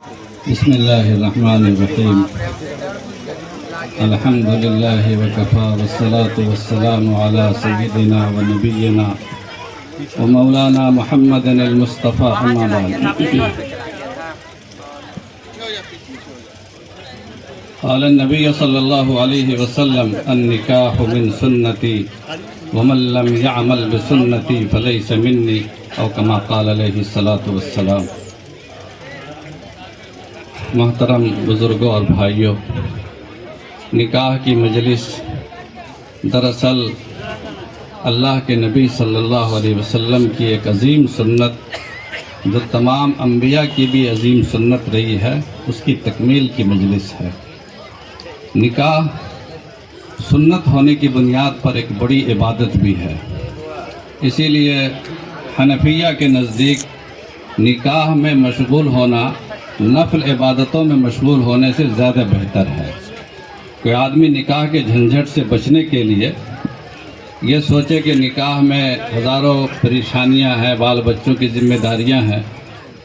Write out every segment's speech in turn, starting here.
بسم الله الرحمن الرحيم. الحمد لله وكفى والصلاة والسلام على سيدنا ونبينا ومولانا محمد المصطفى. أما بعد، قال النبي صلى الله عليه وسلم: النكاح من سنتي ومن لم يعمل بسنتي فليس مني، أو كما قال عليه الصلاة والسلام. محترم بزرگوں اور بھائیوں، نکاح کی مجلس دراصل اللہ کے نبی صلی اللہ علیہ وسلم کی ایک عظیم سنت، جو تمام انبیاء کی بھی عظیم سنت رہی ہے، اس کی تکمیل کی مجلس ہے. نکاح سنت ہونے کی بنیاد پر ایک بڑی عبادت بھی ہے. اسی لیے حنفیہ کے نزدیک نکاح میں مشغول ہونا نفل عبادتوں میں مشغول ہونے سے زیادہ بہتر ہے. کوئی آدمی نکاح کے جھنجھٹ سے بچنے کے لیے یہ سوچے کہ نکاح میں ہزاروں پریشانیاں ہیں، بال بچوں کی ذمہ داریاں ہیں،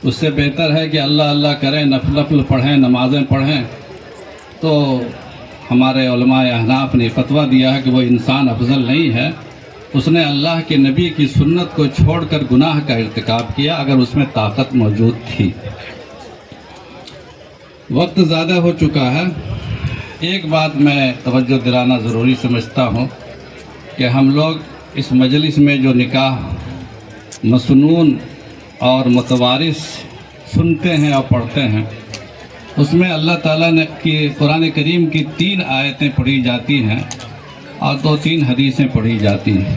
اس سے بہتر ہے کہ اللہ اللہ کریں، نفل پڑھیں، نمازیں پڑھیں. تو ہمارے علماء احناف نے فتویٰ دیا ہے کہ وہ انسان افضل نہیں ہے، اس نے اللہ کے نبی کی سنت کو چھوڑ کر گناہ کا ارتکاب کیا، اگر اس میں طاقت موجود تھی. وقت زیادہ ہو چکا ہے. ایک بات میں توجہ دلانا ضروری سمجھتا ہوں کہ ہم لوگ اس مجلس میں جو نکاح مسنون اور متوارث سنتے ہیں اور پڑھتے ہیں، اس میں اللہ تعالیٰ نے کی قرآن کریم کی 3 آیتیں پڑھی جاتی ہیں اور 2-3 حدیثیں پڑھی جاتی ہیں.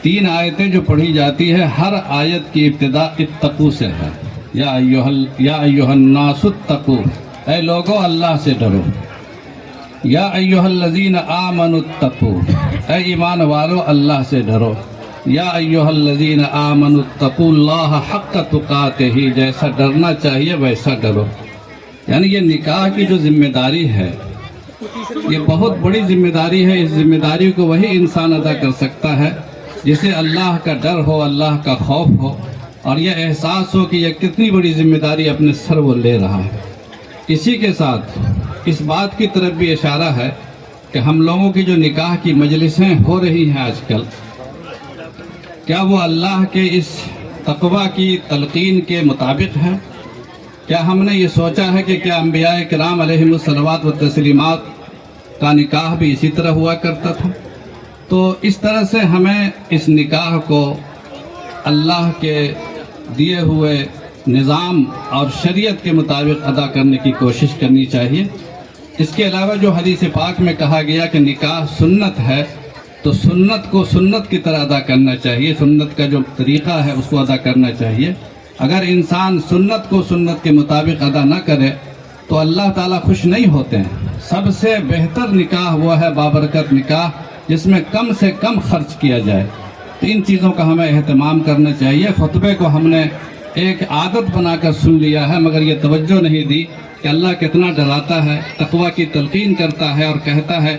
3 آیتیں جو پڑھی جاتی ہے، ہر آیت کی ابتدا اتقوا سے ہے. یا ایھا الناس اتقوا، اے لوگو اللہ سے ڈرو. یا ایھا الذین آمنوا اتقوا، اے ایمان والو اللہ سے ڈرو. یا ایھا الذین آمنوا اتقوا اللہ حق تقاتہ، جیسا ڈرنا چاہیے ویسا ڈرو. یعنی یہ نکاح کی جو ذمہ داری ہے، یہ بہت بڑی ذمہ داری ہے. اس ذمہ داری کو وہی انسان ادا کر سکتا ہے جسے اللہ کا ڈر ہو، اللہ کا خوف ہو، اور یہ احساس ہو کہ یہ کتنی بڑی ذمہ داری اپنے سر وہ لے رہا ہے. اسی کے ساتھ اس بات کی طرف بھی اشارہ ہے کہ ہم لوگوں کی جو نکاح کی مجلسیں ہو رہی ہیں آج کل، کیا وہ اللہ کے اس تقویٰ کی تلقین کے مطابق ہے؟ کیا ہم نے یہ سوچا ہے کہ کیا انبیاء کرام علیہم الصلوات و تسلیمات کا نکاح بھی اسی طرح ہوا کرتا تھا؟ تو اس طرح سے ہمیں اس نکاح کو اللہ کے دیے ہوئے نظام اور شریعت کے مطابق ادا کرنے کی کوشش کرنی چاہیے. اس کے علاوہ جو حدیث پاک میں کہا گیا کہ نکاح سنت ہے، تو سنت کو سنت کی طرح ادا کرنا چاہیے. سنت کا جو طریقہ ہے اس کو ادا کرنا چاہیے. اگر انسان سنت کو سنت کے مطابق ادا نہ کرے تو اللہ تعالیٰ خوش نہیں ہوتے ہیں. سب سے بہتر نکاح وہ ہے بابرکت نکاح، جس میں کم سے کم خرچ کیا جائے. تو ان چیزوں کا ہمیں اہتمام کرنا چاہیے. خطبے کو ہم نے ایک عادت بنا کر سن لیا ہے، مگر یہ توجہ نہیں دی کہ اللہ کتنا ڈراتا ہے، تقویٰ کی تلقین کرتا ہے اور کہتا ہے